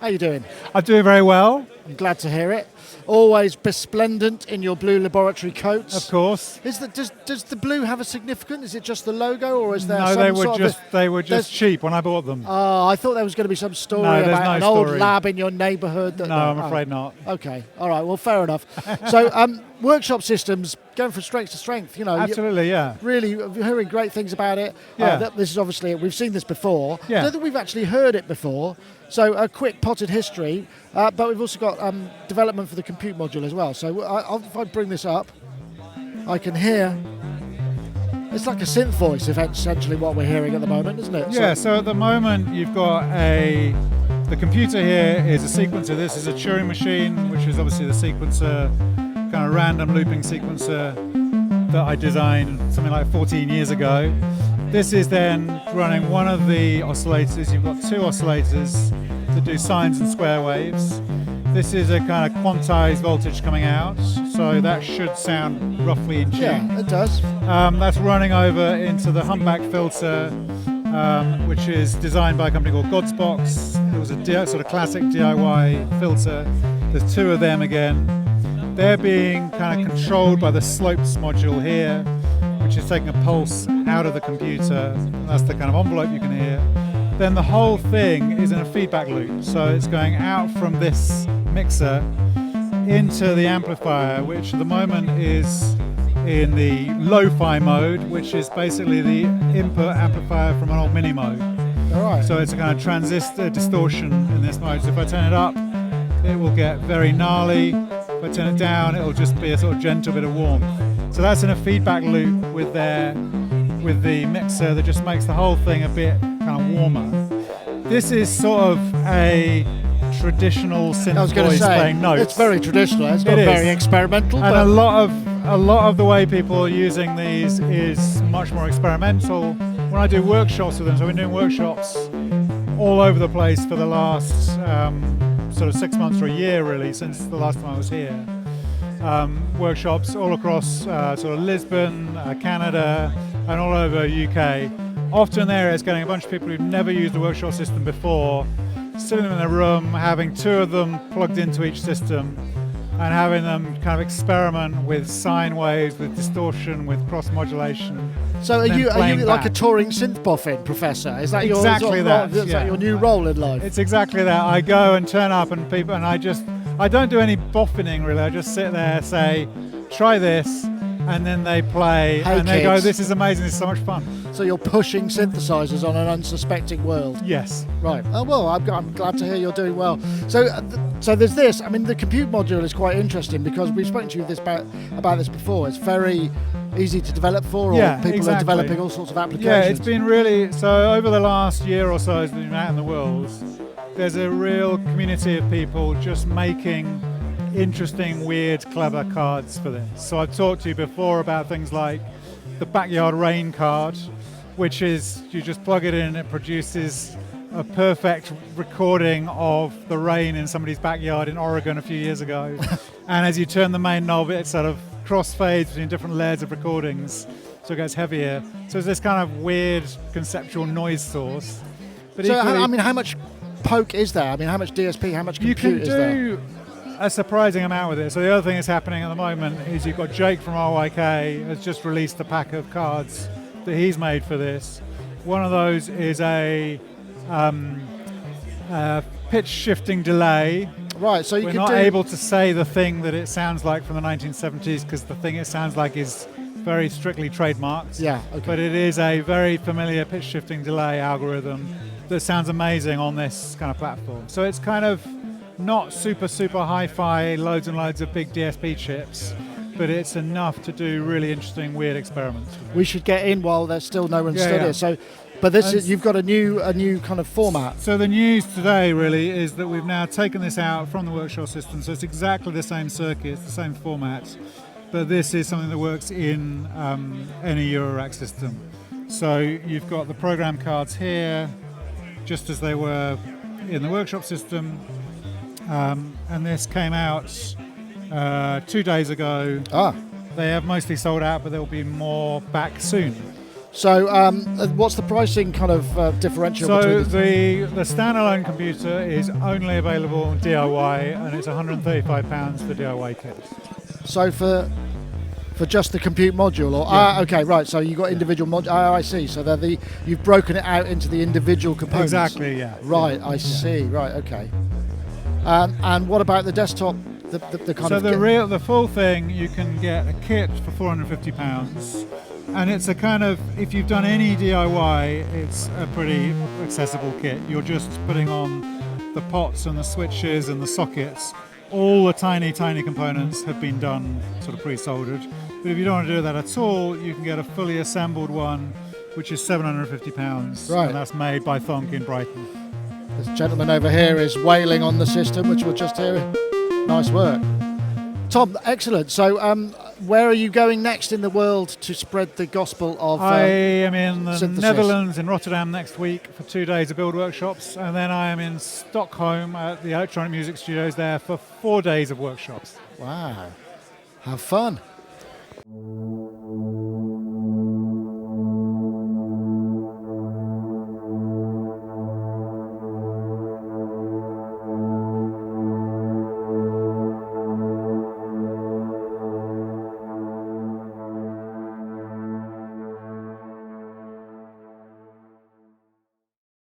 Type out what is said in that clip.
How you doing? I'm doing very well. I'm glad to hear it. Always resplendent in your blue laboratory coats. Of course. Does the blue have a significance? Is it just the logo, or is there no? some They were just cheap when I bought them. Oh, I thought there was going to be some story No, there's about no an story. old lab in your neighbourhood. No, I'm afraid not. Okay, all right. Well, fair enough. So, workshop systems going from strength to strength. You know, Absolutely, yeah. Really hearing great things about it. Yeah. This is obviously, we've seen this before. Yeah. I don't think we've actually heard it before. So a quick potted history, but we've also got development for the compute module as well. So if I bring this up, I can hear, it's like a synth voice, essentially what we're hearing at the moment, isn't it? Yeah, so at the moment you've got the computer here is a sequencer. This is a Turing machine, which is obviously the sequencer, kind of random looping sequencer that I designed something like 14 years ago. This is then running one of the oscillators. You've got two oscillators that do sines and square waves. This is a kind of quantized voltage coming out, so that should sound roughly in tune. Yeah, it does. That's running over into the humpback filter, which is designed by a company called Godsbox. It was a sort of classic DIY filter. There's two of them again. They're being kind of controlled by the slopes module here, which is taking a pulse out of the computer. That's the kind of envelope you can hear. Then the whole thing is in a feedback loop. So it's going out from this mixer into the amplifier, which at the moment is in the lo-fi mode, which is basically the input amplifier from an old mini mode. All right. So it's a kind of transistor distortion in this mode. So if I turn it up, it will get very gnarly. If I turn it down, it'll just be a sort of gentle bit of warmth. So that's in a feedback loop with the mixer that just makes the whole thing a bit kind of warmer. This is sort of a traditional synth voice playing notes. It's very traditional. It's not very experimental. And a lot of the way people are using these is much more experimental. When I do workshops with them, so I've been doing workshops all over the place for the last sort of 6 months or a year, really, since the last time I was here. Workshops all across sort of Lisbon, Canada, and all over UK. Often there is getting a bunch of people who've never used a workshop system before, sitting them in a room, having two of them plugged into each system, and having them kind of experiment with sine waves, with distortion, with cross modulation. So are you like a touring synth boffin professor? Is that exactly that your new role in life? It's exactly that. I go and turn up and people, and I don't do any boffining really. I just sit there, say, try this, and then they play, and they go, this is amazing, this is so much fun. So you're pushing synthesizers on an unsuspecting world? Yes. Right. Oh, well, I'm glad to hear you're doing well. So there's this. I mean, the compute module is quite interesting because we've spoken to you about this before. It's very easy to develop for, or people are developing all sorts of applications. Yeah, it's been really, so over the last year or so as we've been out in the world, there's a real community of people just making interesting, weird, clever cards for this. So I've talked to you before about things like the backyard rain card, which is you just plug it in and it produces a perfect recording of the rain in somebody's backyard in Oregon a few years ago. And as you turn the main knob, it sort of crossfades between different layers of recordings, so it gets heavier. So it's this kind of weird conceptual noise source. But so I mean, how much poke is there? I mean, how much DSP, how much compute is there? You can do a surprising amount with it. So the other thing that's happening at the moment is you've got Jake from RYK has just released a pack of cards that he's made for this. One of those is a pitch shifting delay. Right, so we're not able to say the thing that it sounds like from the 1970s because the thing it sounds like is very strictly trademarked. Yeah, okay. But it is a very familiar pitch shifting delay algorithm that sounds amazing on this kind of platform. So it's kind of not super hi-fi, loads and loads of big DSP chips, but it's enough to do really interesting, weird experiments. We should get in while there's still no one stood here. So, but you've got a new kind of format. So the news today really is that we've now taken this out from the workshop system. So it's exactly the same circuit, it's the same format, but this is something that works in any Eurorack system. So you've got the program cards here, just as they were in the workshop system. And this came out 2 days ago. They have mostly sold out, but there will be more back soon. So what's the pricing kind of differential So between the standalone computer is only available on DIY, and it's £135 for DIY kit. So for just the compute module, or okay, right. So you got individual mod. I see. So they're you've broken it out into the individual components. Exactly. Yeah. Right. I see. Right. Okay. And what about the desktop? The kind so of the full thing, you can get a kit for £450, and it's a kind of, if you've done any DIY, it's a pretty accessible kit. You're just putting on the pots and the switches and the sockets. All the tiny components have been done sort of pre-soldered. But if you don't want to do that at all, you can get a fully assembled one, which is £750, right. And that's made by Thonk in Brighton. This gentleman over here is wailing on the system, which we'll just hear. Nice work. Tom, excellent. So where are you going next in the world to spread the gospel of I am in the synthesis? Netherlands, in Rotterdam next week for 2 days of build workshops, and then I am in Stockholm at the Electronic Music Studios there for 4 days of workshops. Wow. Have fun.